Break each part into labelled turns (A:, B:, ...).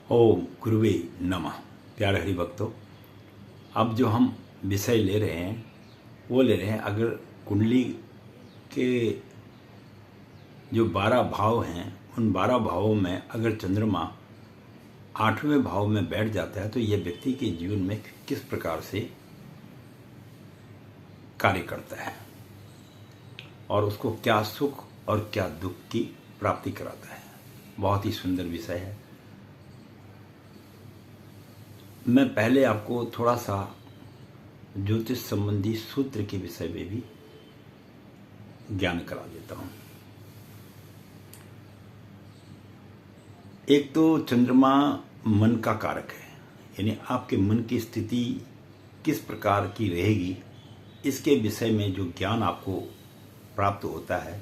A: ओम गुरुवे नमः। प्यारे हरि भक्तों, अब जो हम विषय ले रहे हैं वो ले रहे हैं, अगर कुंडली के जो 12 भाव हैं उन 12 भावों में अगर चंद्रमा 8वें भाव में बैठ जाता है तो यह व्यक्ति के जीवन में किस प्रकार से कार्य करता है और उसको क्या सुख और क्या दुख की प्राप्ति कराता है। बहुत ही सुंदर विषय है। मैं पहले आपको थोड़ा सा ज्योतिष संबंधी सूत्र के विषय में भी ज्ञान करा देता हूं। एक तो चंद्रमा मन का कारक है, यानी आपके मन की स्थिति किस प्रकार की रहेगी इसके विषय में जो ज्ञान आपको प्राप्त होता है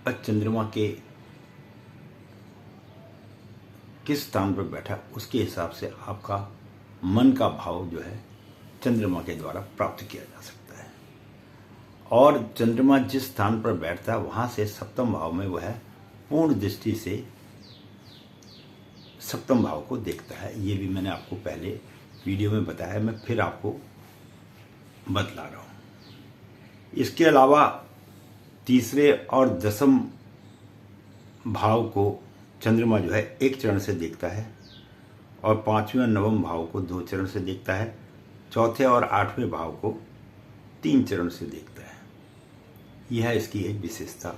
A: और चंद्रमा के किस स्थान पर बैठा उसके हिसाब से आपका मन का भाव जो है चंद्रमा के द्वारा प्राप्त किया जा सकता है। और चंद्रमा जिस स्थान पर बैठता है वहां से सप्तम भाव में वह पूर्ण दृष्टि से सप्तम भाव को देखता है। ये भी मैंने आपको पहले वीडियो में बताया, मैं फिर आपको बतला रहा हूं। इसके अलावा तीसरे और दसम भाव को चंद्रमा जो है एक चरण से देखता है और 5वें और 9वें भाव को 2 चरण से देखता है। चौथे और 8वें भाव को 3 चरण से देखता है। यह इसकी एक विशेषता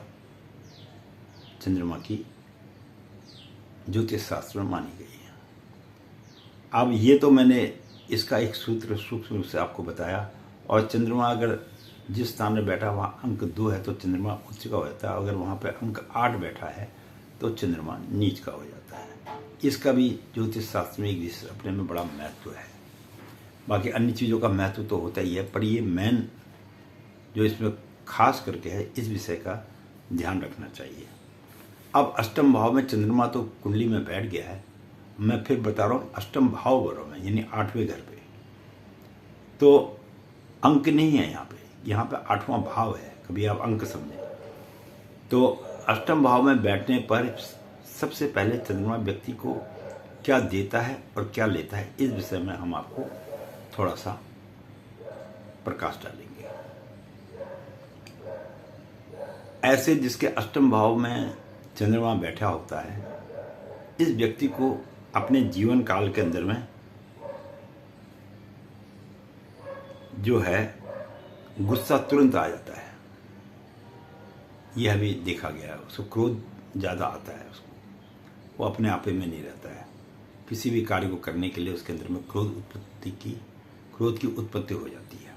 A: चंद्रमा की ज्योतिष शास्त्र में मानी गई है। अब ये तो मैंने इसका एक सूत्र सूक्ष्म रूप से आपको बताया। और चंद्रमा अगर जिस स्थान में बैठा वहाँ अंक 2 है तो चंद्रमा उच्च का हो जाता है। अगर वहाँ पर अंक 8 बैठा है तो चंद्रमा नीच का हो जाता है। इसका भी ज्योतिष शास्त्र में एक विशेष अपने में बड़ा महत्व है। बाकी अन्य चीज़ों का महत्व तो होता ही है, पर ये मेन जो इसमें खास करके है, इस विषय का ध्यान रखना चाहिए। अब अष्टम भाव में चंद्रमा तो कुंडली में बैठ गया है, मैं फिर बता रहा हूँ अष्टम भाव घरों में, यानी 8वें घर पे तो अंक नहीं है। यहाँ पे 8वां भाव है, कभी आप अंक समझें। तो अष्टम भाव में बैठने पर सबसे पहले चंद्रमा व्यक्ति को क्या देता है और क्या लेता है, इस विषय में हम आपको थोड़ा सा प्रकाश डालेंगे। ऐसे जिसके अष्टम भाव में चंद्रमा बैठा होता है, इस व्यक्ति को अपने जीवन काल के अंदर में जो है गुस्सा तुरंत आ जाता है। यह भी देखा गया है। उसको क्रोध ज़्यादा आता है, उसको वो अपने आप में नहीं रहता है। किसी भी कार्य को करने के लिए उसके अंदर में क्रोध की उत्पत्ति हो जाती है।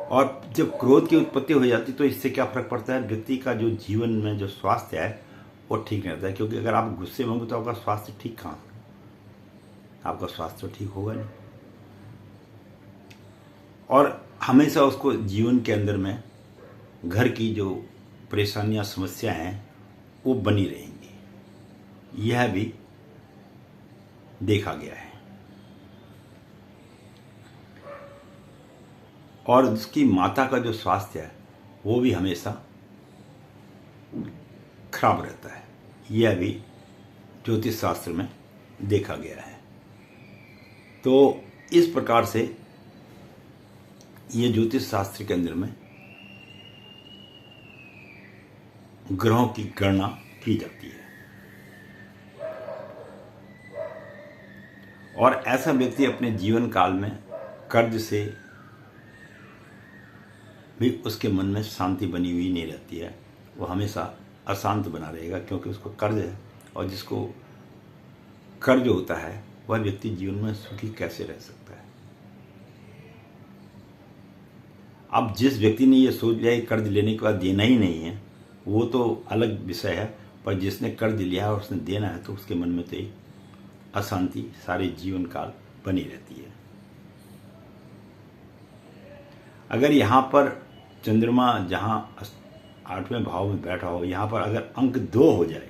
A: और जब क्रोध की उत्पत्ति हो जाती है तो इससे क्या फर्क पड़ता है, व्यक्ति का जो जीवन में जो स्वास्थ्य है वो ठीक नहीं रहता है। क्योंकि अगर आप गुस्से में होंगे तो आपका स्वास्थ्य ठीक कहाँ, आपका स्वास्थ्य तो ठीक होगा नहीं। और हमेशा उसको जीवन के अंदर में घर की जो परेशानियां समस्याएं हैं वो बनी रहेंगी। यह भी देखा गया है। और उसकी माता का जो स्वास्थ्य है वो भी हमेशा खराब रहता है। यह भी ज्योतिष शास्त्र में देखा गया है। तो इस प्रकार से ये ज्योतिष शास्त्र के अंदर में ग्रहों की गणना की जाती है। और ऐसा व्यक्ति अपने जीवन काल में कर्ज से भी उसके मन में शांति बनी हुई नहीं रहती है। वो हमेशा अशांत बना रहेगा, क्योंकि उसको कर्ज है। और जिसको कर्ज होता है वह व्यक्ति जीवन में सुखी कैसे रह सकता है। अब जिस व्यक्ति ने ये सोच लिया कि कर्ज लेने के बाद देना ही नहीं है, वो तो अलग विषय है। पर जिसने कर्ज लिया है और उसने देना है तो उसके मन में तो एक अशांति सारे जीवन काल बनी रहती है। अगर यहाँ पर चंद्रमा जहाँ 8वें भाव में बैठा हो, यहाँ पर अगर अंक 2 हो जाए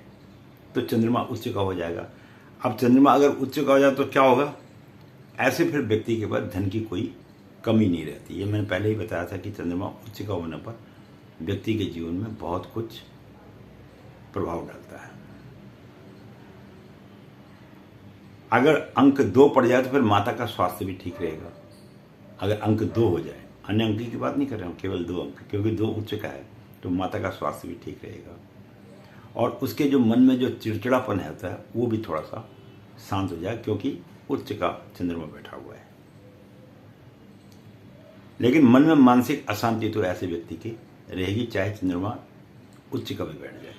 A: तो चंद्रमा उच्च का हो जाएगा। अब चंद्रमा अगर उच्च का हो जाए तो क्या होगा, ऐसे फिर व्यक्ति के पास धन की कोई कमी नहीं रहती। ये मैंने पहले ही बताया था कि चंद्रमा उच्च का होने पर व्यक्ति के जीवन में बहुत कुछ प्रभाव डालता है। अगर अंक 2 पड़ जाए तो फिर माता का स्वास्थ्य भी ठीक रहेगा। अगर अंक 2 हो जाए, अन्य अंक की बात नहीं कर रहे हूँ, केवल 2 अंक, क्योंकि 2 उच्च का है तो माता का स्वास्थ्य भी ठीक रहेगा। और उसके जो मन में जो चिड़चिड़ापन होता है वो भी थोड़ा सा शांत हो जाए, क्योंकि उच्च का चंद्रमा बैठा हुआ है। लेकिन मन में मानसिक अशांति तो ऐसे व्यक्ति की रहेगी, चाहे चंद्रमा उच्च का भी बैठ जाए।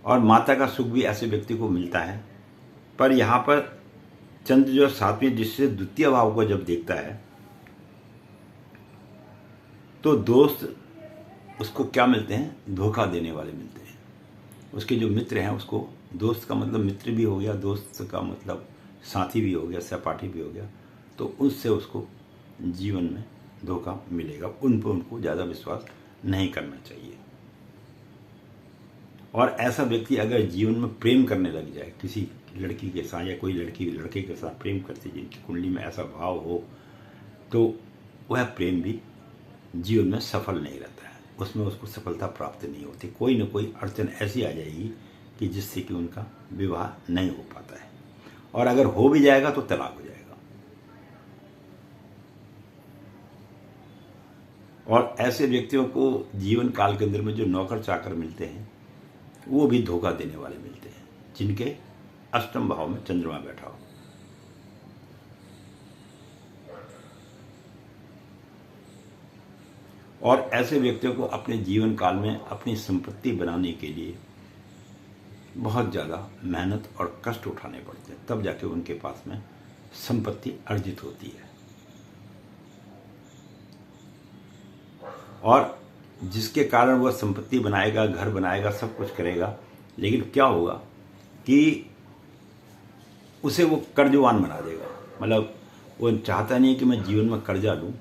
A: और माता का सुख भी ऐसे व्यक्ति को मिलता है। पर यहां पर चंद्र जो 7वें दृष्टि से द्वितीय भाव को जब देखता है तो दोस्त उसको क्या मिलते हैं? धोखा देने वाले मिलते हैं। उसके जो मित्र हैं उसको, दोस्त का मतलब मित्र भी हो गया, दोस्त का मतलब साथी भी हो गया, सहपाठी भी हो गया, तो उससे उसको जीवन में धोखा मिलेगा। उन पर उनको ज़्यादा विश्वास नहीं करना चाहिए। और ऐसा व्यक्ति अगर जीवन में प्रेम करने लग जाए किसी लड़की के साथ, या कोई लड़की लड़के के साथ प्रेम करती, जिनकी कुंडली में ऐसा भाव हो, तो वह प्रेम भी जीवन में सफल नहीं रहता है, उसमें उसको सफलता प्राप्त नहीं होती। कोई न कोई अड़चन ऐसी आ जाएगी कि जिससे कि उनका विवाह नहीं हो पाता है, और अगर हो भी जाएगा तो तलाक हो जाएगा। और ऐसे व्यक्तियों को जीवन काल के अंदर में जो नौकर चाकर मिलते हैं वो भी धोखा देने वाले मिलते हैं, जिनके अष्टम भाव में चंद्रमा बैठा हो। और ऐसे व्यक्तियों को अपने जीवन काल में अपनी संपत्ति बनाने के लिए बहुत ज़्यादा मेहनत और कष्ट उठाने पड़ते हैं, तब जाके उनके पास में संपत्ति अर्जित होती है। और जिसके कारण वह संपत्ति बनाएगा, घर बनाएगा, सब कुछ करेगा, लेकिन क्या होगा कि उसे वो कर्जवान बना देगा। मतलब वो चाहता नहीं कि मैं जीवन में कर्जा लूँ,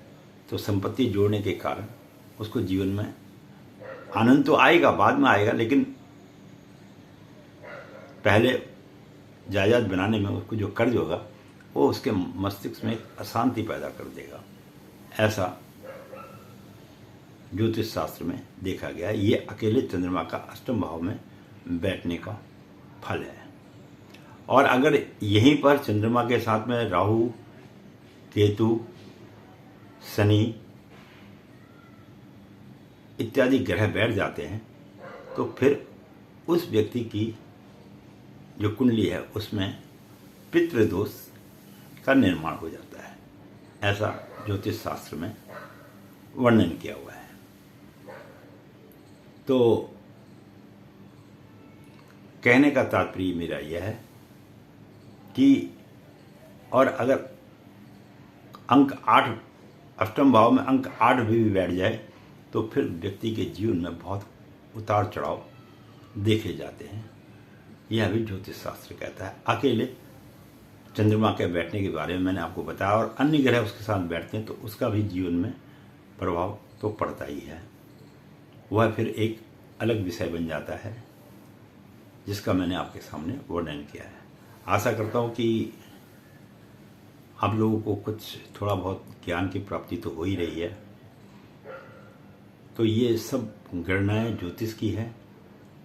A: तो संपत्ति जोड़ने के कारण उसको जीवन में आनंद तो आएगा, बाद में आएगा, लेकिन पहले जायदाद बनाने में उसको जो कर्ज होगा वो उसके मस्तिष्क में एक अशांति पैदा कर देगा। ऐसा ज्योतिष शास्त्र में देखा गया है। ये अकेले चंद्रमा का अष्टम भाव में बैठने का फल है। और अगर यहीं पर चंद्रमा के साथ में राहु, केतु, शनि इत्यादि ग्रह बैठ जाते हैं तो फिर उस व्यक्ति की जो कुंडली है उसमें पितृदोष का निर्माण हो जाता है। ऐसा ज्योतिष शास्त्र में वर्णन किया हुआ है। तो कहने का तात्पर्य मेरा यह है कि और अगर अंक 8 अष्टम भाव में अंक 8 भी बैठ जाए तो फिर व्यक्ति के जीवन में बहुत उतार चढ़ाव देखे जाते हैं। यह भी ज्योतिष शास्त्र कहता है। अकेले चंद्रमा के बैठने के बारे में मैंने आपको बताया, और अन्य ग्रह उसके साथ बैठते हैं तो उसका भी जीवन में प्रभाव तो पड़ता ही है। वह फिर एक अलग विषय बन जाता है जिसका मैंने आपके सामने वर्णन किया है। आशा करता हूँ कि आप लोगों को कुछ थोड़ा बहुत ज्ञान की प्राप्ति तो हो ही रही है। तो ये सब गणनाएं ज्योतिष की है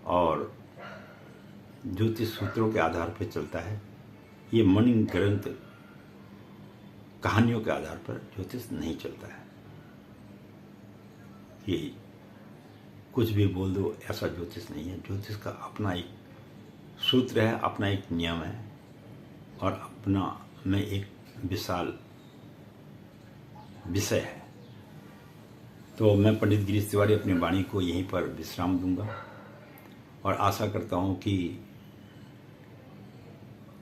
A: और ज्योतिष सूत्रों के आधार पर चलता है। ये मणि ग्रंथ कहानियों के आधार पर ज्योतिष नहीं चलता है। ये कुछ भी बोल दो ऐसा ज्योतिष नहीं है। ज्योतिष का अपना एक सूत्र है, अपना एक नियम है और अपना में एक विशाल विषय है। तो मैं पंडित गिरीश तिवारी अपनी वाणी को यहीं पर विश्राम दूंगा और आशा करता हूं कि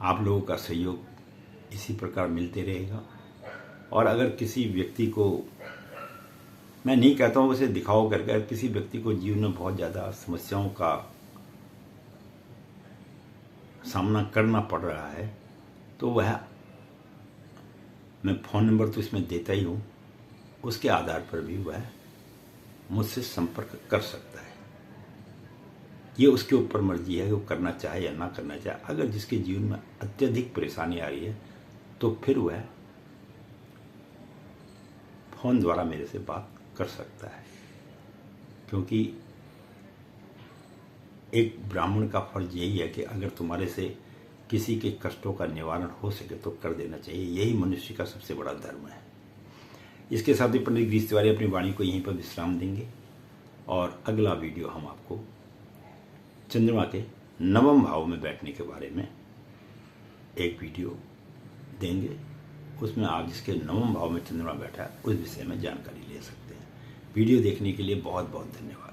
A: आप लोगों का सहयोग इसी प्रकार मिलते रहेगा। और अगर किसी व्यक्ति को, मैं नहीं कहता हूं उसे दिखाओ करके, अगर किसी व्यक्ति को जीवन में बहुत ज़्यादा समस्याओं का सामना करना पड़ रहा है तो वह, मैं फ़ोन नंबर तो इसमें देता ही हूँ, उसके आधार पर भी वह मुझसे संपर्क कर सकता है। ये उसके ऊपर मर्जी है कि वो करना चाहे या ना करना चाहे। अगर जिसके जीवन में अत्यधिक परेशानी आ रही है तो फिर वह फ़ोन द्वारा मेरे से बात कर सकता है, क्योंकि एक ब्राह्मण का फर्ज यही है कि अगर तुम्हारे से किसी के कष्टों का निवारण हो सके तो कर देना चाहिए। यही मनुष्य का सबसे बड़ा धर्म है। इसके साथ ही पंडित गिरीश तिवारी अपनी वाणी को यहीं पर विश्राम देंगे और अगला वीडियो हम आपको चंद्रमा के नवम भाव में बैठने के बारे में एक वीडियो देंगे। उसमें आप जिसके नवम भाव में चंद्रमा बैठा है उस विषय में जानकारी ले सकते हैं। वीडियो देखने के लिए बहुत बहुत धन्यवाद।